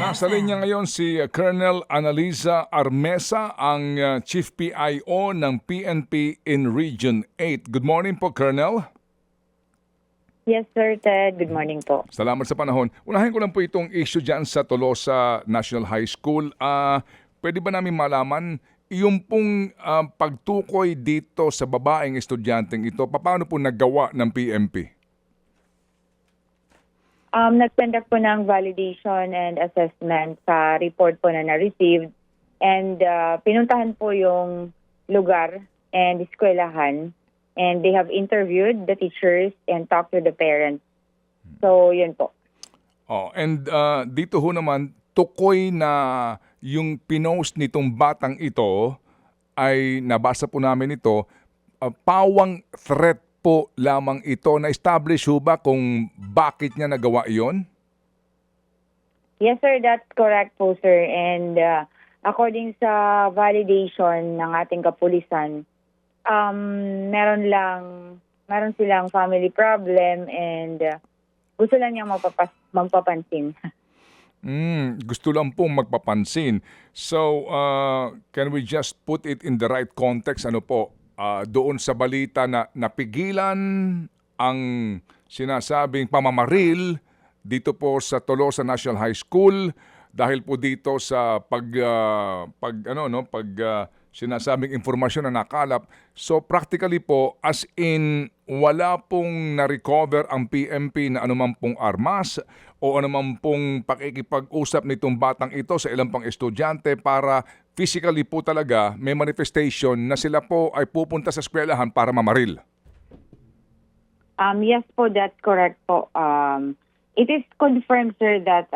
Nasa linya ngayon si Colonel Analiza Armesa, ang Chief PIO ng PNP in Region 8. Good morning po, Colonel. Yes, Sir Ted. Good morning po. Salamat sa panahon. Unahin ko lang po itong issue dyan sa Tolosa National High School. Pwede ba namin malaman yung pong pagtukoy dito sa babaeng estudyanteng ito, paano po naggawa ng PNP? Nag-conduct po ng validation and assessment sa report po na na-received, and pinuntahan po yung lugar and eskwelahan, and they have interviewed the teachers and talked to the parents. So, yun po. And dito ho naman, tukoy na yung pinost nitong batang ito ay nabasa po namin ito, pawang threat po lamang ito. Na-establish ho ba kung bakit niya nagawa iyon? Yes, sir. That's correct po, sir. And according sa validation ng ating kapulisan, meron silang family problem, and gusto lang niyang mapapansin. Gusto lang pong magpapansin. So, can we just put it in the right context? Ano po, doon sa balita na napigilan ang sinasabing pamamaril dito po sa Tolosa National High School dahil po dito sa sinasabing informasyon na nakalap. So practically po, as in wala pong na-recover ang PNP na anuman pong armas o anuman pong pakikipag-usap nitong batang ito sa ilang pang estudyante para physically po talaga may manifestation na sila po ay pupunta sa eskwelahan para mamaril. Yes po, that's correct po. It is confirmed, sir, that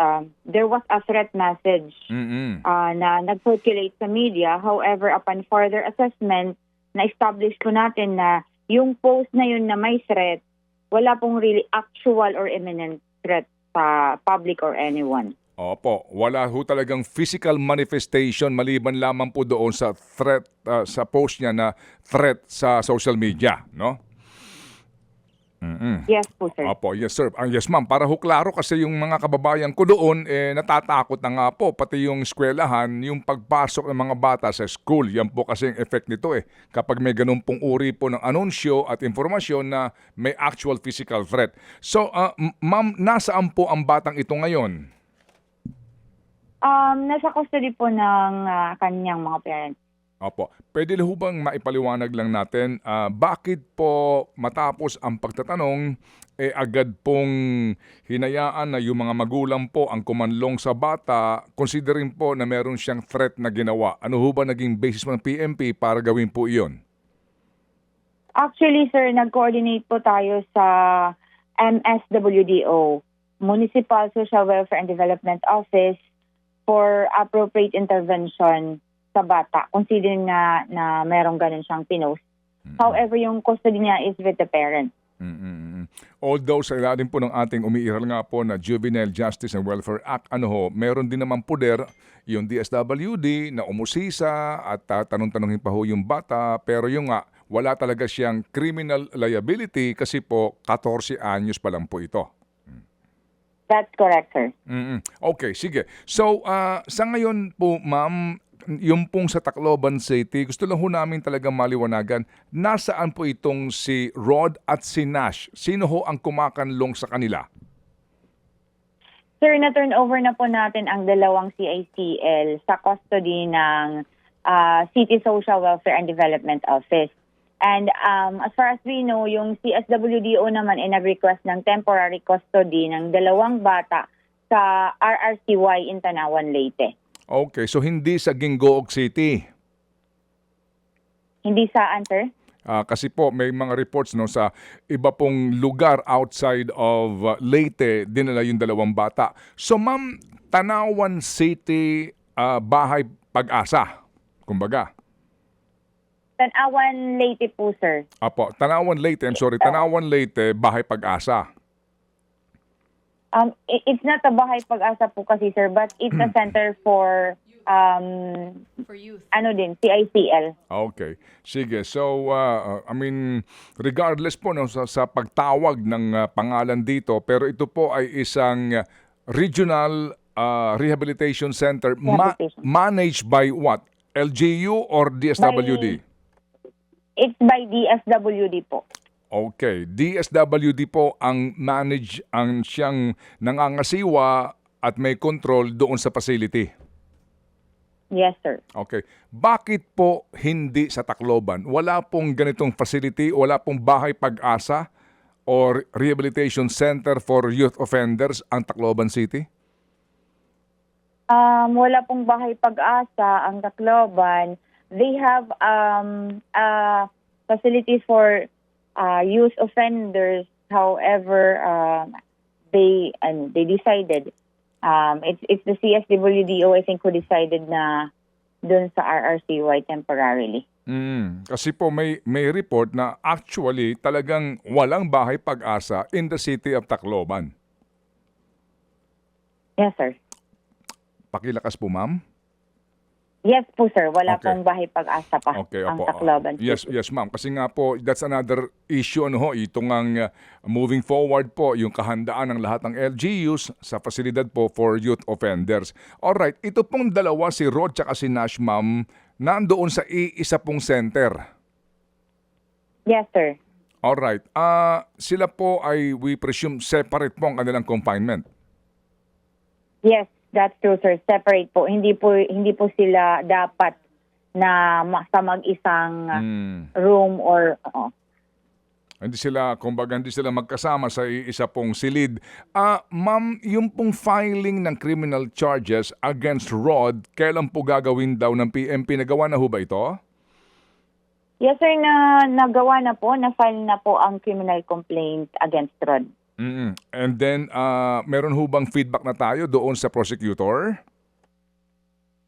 there was a threat message na nag-circulate sa media. However, upon further assessment, na-establish po natin na yung post na yun na may threat, wala pong really actual or imminent threat sa public or anyone. Opo, wala ho talagang physical manifestation maliban lamang po doon sa threat, sa post niya na threat sa social media, no? Yes po, sir. Opo, yes sir. Yes ma'am, para ho klaro kasi yung mga kababayan ko doon natatakot na nga po, pati yung eskwelahan, yung pagpasok ng mga bata sa school. Yan po kasi yung effect nito kapag may ganun pong uri po ng anunsyo at informasyon na may actual physical threat. So, ma'am, nasaan po ang batang ito ngayon? Nasa custody po ng kanyang mga parents. Opo. Pwede ho bang maipaliwanag lang natin bakit po matapos ang pagtatanong agad pong hinayaan na yung mga magulang po ang kumanlong sa bata, considering po na meron siyang threat na ginawa? Ano ho ba naging basis ng PNP para gawin po iyon? Actually, sir, nag-coordinate po tayo sa MSWDO, Municipal Social Welfare and Development Office, for appropriate intervention sa bata, considering na merong ganun siyang pinost. However, yung custody niya is with the parent. Although sa ilalim po ng ating umiiral nga po na Juvenile Justice and Welfare Act, meron din naman poder yung DSWD na umusisa at tanong-tanongin pa ho yung bata, pero yung nga, wala talaga siyang criminal liability kasi po 14 anyos pa lang po ito. That's correct, sir. Okay, sige. So, sa ngayon po, ma'am, yung pong sa Tacloban City, gusto lang ho namin talagang maliwanagan, nasaan po itong si Rod at si Nash? Sino ho ang kumakanlong sa kanila? Sir, na-turn over na po natin ang dalawang CICL sa custody ng City Social Welfare and Development Office. And as far as we know, yung CSWDO naman ay nag-request ng temporary custody ng dalawang bata sa RRCY in Tanawan, Leyte. Okay, so hindi sa Gingoog City? Hindi saan, sir? Kasi po may mga reports sa iba pong lugar outside of Leyte, dinala yung dalawang bata. So ma'am, Tanawan City, bahay Pag-asa, kumbaga. Tanawan Leyte po, sir. Apo, Tanawan Leyte, Tanawan Leyte, bahay Pag-asa. It's not a bahay Pag-asa po kasi, sir, but it's a center for youth. CICL. Okay. Sige. So, regardless po sa pagtawag ng pangalan dito, pero ito po ay isang regional Rehabilitation Center Rehabilitation. managed by what? LGU or DSWD? It's by DSWD po. Okay, DSWD po ang siyang nangangasiwa at may control doon sa facility. Yes, sir. Okay. Bakit po hindi sa Tacloban? Wala pong ganitong facility, wala pong bahay pag-asa or rehabilitation center for youth offenders ang Tacloban City? Wala pong bahay pag-asa ang Tacloban. They have a facility for youth offenders. However, they decided it's the CSWDO, I think, who decided na dun sa RRCY temporarily. Kasi po may report na actually talagang walang bahay pag-asa in the city of Tacloban. Yes, sir. Pakilakas po, ma'am. Yes po, sir. Wala Okay. pong bahay pag-asa pa Okay, ang opo. Tacloban. Yes, ma'am. Kasi nga po, that's another issue. Itong ang moving forward po, yung kahandaan ng lahat ng LGUs sa pasilidad po for youth offenders. Alright, ito pong dalawa, si Rod at si Nash, ma'am, nandoon sa iisa pong center. Yes, sir. Alright, sila po ay, we presume, separate po ang kanilang confinement. Yes, that's true, sir. Separate po. Hindi po sila dapat na sa mag-isang room or Hindi sila, kumbaga, hindi sila magkasama sa isa pong silid. Ma'am, yung pong filing ng criminal charges against Rod, kailan po gagawin daw ng PNP? Nagawa na ho ba ito? Yes, sir, nagawa na po, na-file na po ang criminal complaint against Rod. And then, meron ho bang feedback na tayo doon sa prosecutor?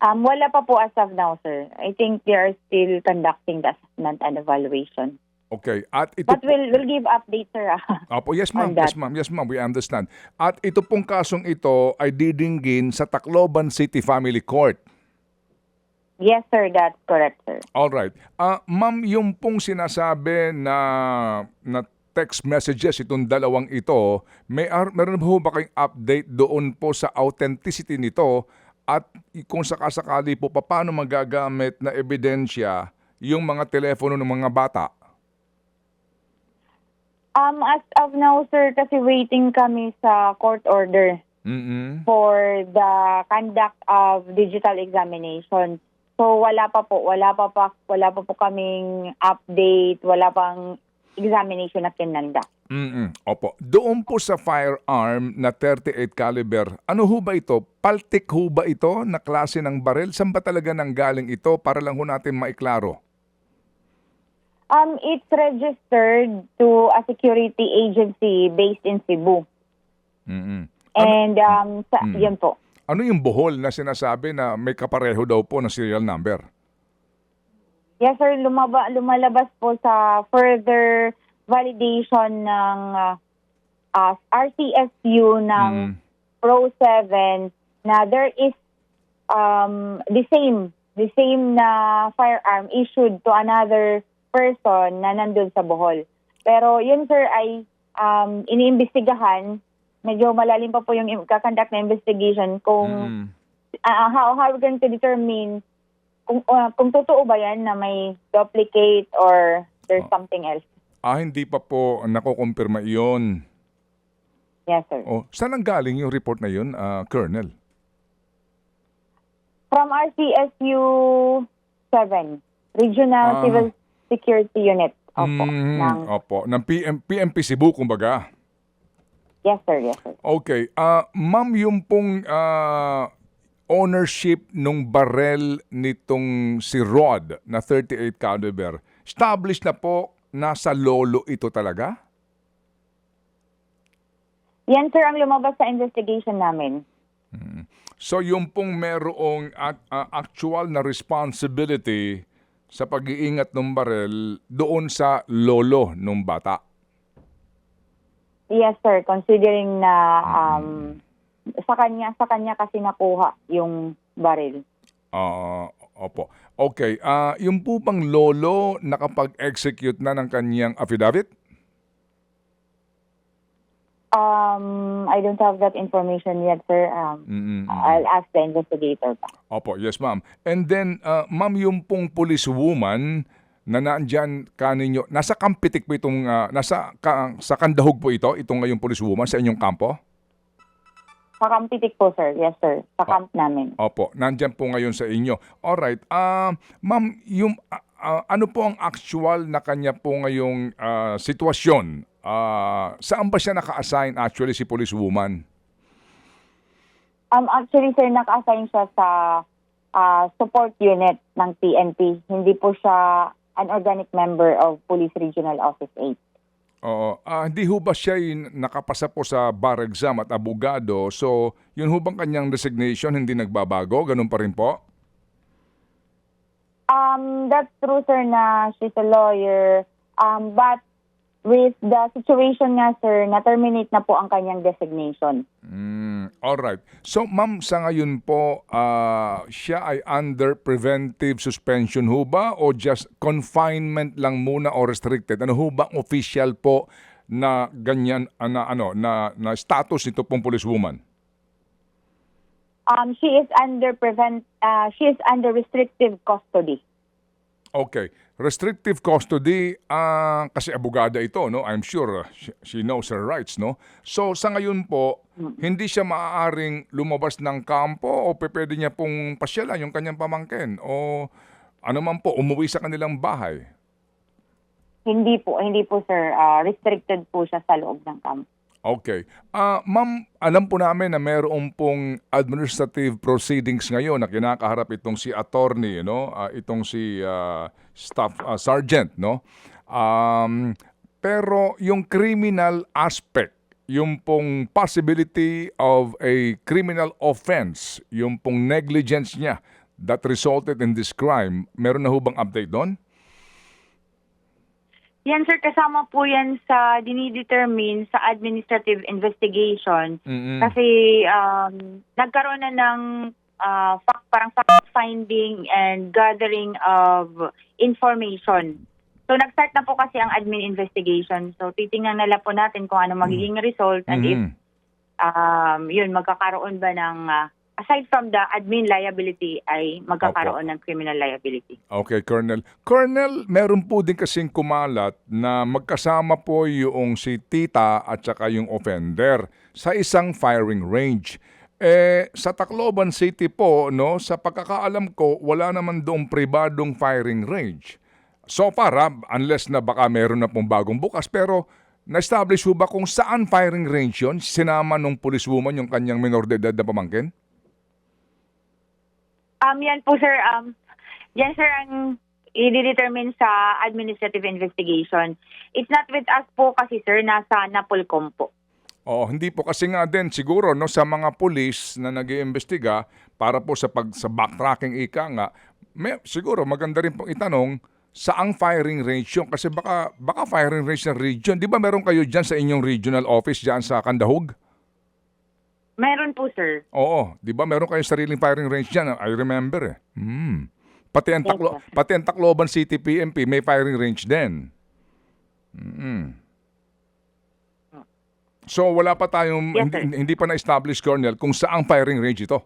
Wala pa po as of now, sir. I think they are still conducting the assessment and evaluation. Okay. At ito But we'll give updates, sir. Apo, yes ma'am, on that. yes ma'am, we understand. At ito pong kasong ito ay didinggin sa Tacloban City Family Court. Yes, sir. That's correct, sir. Alright. Ma'am, yung pong sinasabi na text messages itong dalawang ito, meron po ba kayong update doon po sa authenticity nito at kung sakasakali po paano magagamit na ebidensya yung mga telepono ng mga bata? As of now, sir, kasi waiting kami sa court order for the conduct of digital examination. So wala pa po kaming update, wala pang examination na kinanda. Opo. Doon po sa firearm na 38 caliber, ano ho ba ito? Paltik ho ba ito na klase ng baril? Saan ba talaga nanggaling ito para lang ho natin maiklaro? It's registered to a security agency based in Cebu. And yan po. Ano yung buhol na sinasabi na may kapareho daw po na serial number? Yes, sir. Lumalabas po sa further validation ng RCSU ng Pro 7 na there is the same na firearm issued to another person na nandun sa Bohol. Pero yun, sir, ay iniimbestigahan. Medyo malalim pa po yung kakandak na investigation kung how we're going to determine kung totoo ba yan na may duplicate or there's something else. Hindi pa po nakukumpirma iyon. Yes, sir. Saan ang galing yung report na yun, Colonel? From RCSU 7, Regional Civil Security Unit. Opo. Ng PNP Cebu, kumbaga. Yes, sir. Yes, sir. Okay. Ma'am, yung pong ownership nung barel nitong si Rod na 38 caliber, established na po nasa lolo ito talaga? Yan, sir, ang lumabas sa investigation namin. So yung pong merong actual na responsibility sa pag-iingat ng barel doon sa lolo ng bata? Yes, sir. Considering na sa kanya kasi nakuha yung baril. Opo. Okay. Yung po bang lolo nakapag-execute na ng kanyang affidavit? I don't have that information yet, sir. I'll ask the investigator pa. Opo, yes ma'am. And then, ma'am, yung pong policewoman na nandyan kaninyo, nasa Kampitik po itong, sa Kandahog po itong ngayong policewoman sa inyong kampo? Sa Kampitik po, sir. Yes, sir. Sa camp namin. Opo, nandyan po ngayon sa inyo. Alright, ma'am, yung, ano po ang actual na kanya po ngayong sitwasyon? Saan ba siya naka-assign actually si policewoman? Actually, sir, naka-assign siya sa support unit ng PNP. Hindi po siya an organic member of Police Regional Office 8. Oo. Hindi ho ba siya nakapasa po sa bar exam at abogado? So, yun ho bang kanyang designation hindi nagbabago? Ganun pa rin po? That's true, sir, na she's a lawyer. But with the situation nga, sir, na-terminate na po ang kanyang designation. Alright. So, ma'am, sa ngayon po, siya ay under preventive suspension ho ba o just confinement lang muna o restricted? Ano ho ba ang official po na ganyan, na status nito pong policewoman? She is under restrictive custody. Okay. Restrictive custody, kasi abogada ito, no? I'm sure she knows her rights, no? So, sa ngayon po, hindi siya maaaring lumabas ng kampo o pwede niya pong pasyalan yung kanyang pamangkin o ano man po, umuwi sa kanilang bahay. Hindi po, sir. Restricted po siya sa loob ng camp. Okay. Ma'am, alam po namin na mayroon pong administrative proceedings ngayon na kinakaharap itong si attorney, no? Itong si staff sergeant, no? Pero yung criminal aspect, yung pong possibility of a criminal offense, yung pong negligence niya that resulted in this crime, meron na ho bang update doon? Yan, sir, kasama po yan sa dinidetermine sa administrative investigation. Kasi nagkaroon na ng parang fact-finding and gathering of information. So, nag-start na po kasi ang admin investigation. So, titingnan nila po natin kung ano magiging result and if magkakaroon ba ng aside from the admin liability ay magkakaroon ng criminal liability. Okay, Colonel. Colonel, meron po din kasing kumalat na magkasama po yung si tita at saka yung offender sa isang firing range. Sa Tacloban City po, no, sa pagkakaalam ko, wala naman doong pribadong firing range. So para, unless na baka meron na pong bagong bukas, pero na-establish po ba kung saan firing range yun? Sinama nung policewoman yung kanyang minor de edad na pamangkin? Yan po, sir. Yan, sir, ang i-determine sa administrative investigation. It's not with us po kasi, sir, nasa Napolcom po. Oo, hindi po kasi nga din siguro no sa mga pulis na nag-iimbestiga para po sa backtracking ika nga, siguro maganda rin pong itanong saang firing range yun kasi baka firing range ng region. Di ba meron kayo dyan sa inyong regional office dyan sa Kandahog? Meron po, sir. Oo, di ba meron kayong sariling firing range dyan? I remember Pati ang Tacloban City PNP may firing range din. So wala pa tayong, hindi pa na-establish, Colonel, kung saang firing range ito?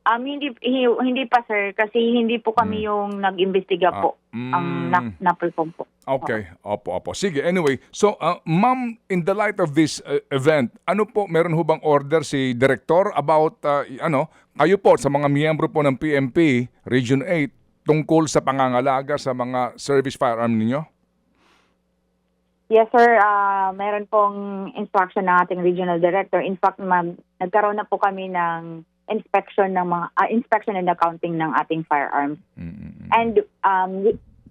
Hindi pa, sir, kasi hindi po kami yung nag-imbestiga po. Ang Napolcom po. Okay, opo. Sige, anyway. So, ma'am, in the light of this event, ano po, meron ho bang order si Director about, kayo po, sa mga miyembro po ng PNP, Region 8, tungkol sa pangangalaga sa mga service firearm ninyo? Yes, sir. Meron pong instruction ng ating Regional Director. In fact, nagkaroon na po kami ng inspection and accounting ng ating firearms. And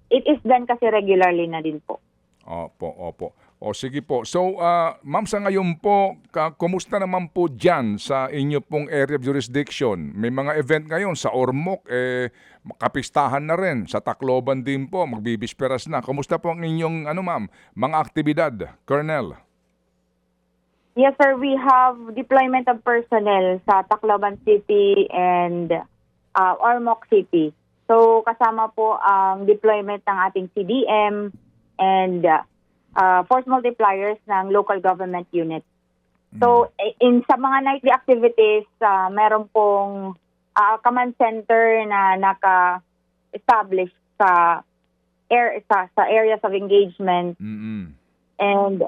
it is done kasi regularly na din po. Opo. O sige po. So, ma'am, sa ngayon po, kumusta naman po dyan sa inyo pong area of jurisdiction? May mga event ngayon sa Ormoc, kapistahan na rin. Sa Tacloban din po, magbibisperas na. Kumusta po ang inyong, ma'am, mga aktibidad, Colonel? Yes, sir. We have deployment of personnel sa Tacloban City and Ormoc City. So, kasama po ang deployment ng ating CDM and force multipliers ng local government unit. So, sa mga nightly activities, meron pong command center na naka-establish sa areas of engagement. And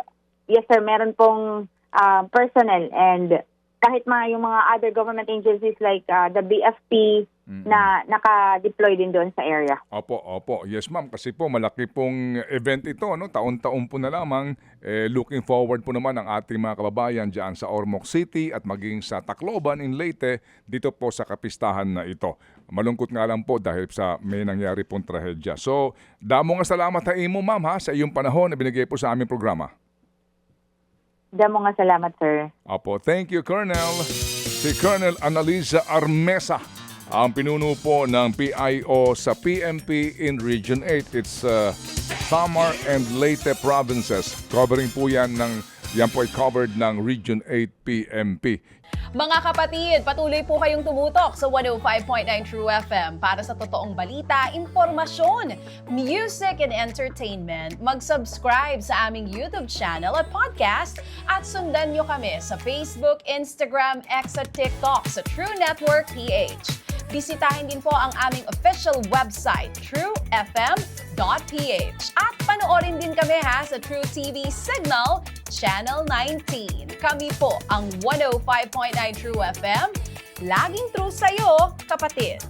yes sir, meron pong personnel, and kahit yung mga other government agencies like the BFP na naka-deploy din doon sa area. Opo. Yes, ma'am. Kasi po, malaki pong event ito. No? Taon-taon po na lamang. Looking forward po naman ang ating mga kababayan dyan sa Ormoc City at maging sa Tacloban in Leyte dito po sa kapistahan na ito. Malungkot nga lang po dahil sa may nangyari pong trahedya. So, damo nga salamat sa imo, ma'am, ha, sa iyong panahon na binigay po sa aming programa. Damo nga salamat, sir. Opo, thank you, Colonel. Si Colonel Annalisa Armesa, ang pinuno po ng PIO sa PNP in Region 8. It's Samar and Leyte provinces. Covering po yan po ay covered ng Region 8 PNP. Mga kapatid, patuloy po kayong tumutok sa 105.9 True FM para sa totoong balita, impormasyon, music and entertainment. Mag-subscribe sa aming YouTube channel at podcast at sundan nyo kami sa Facebook, Instagram, X at TikTok sa True Network PH. Bisitahin din po ang aming official website, truefm.ph. At panoorin din kami sa True TV Signal, Channel 19. Kami po ang 105.9 True FM. Laging true sa'yo, kapatid.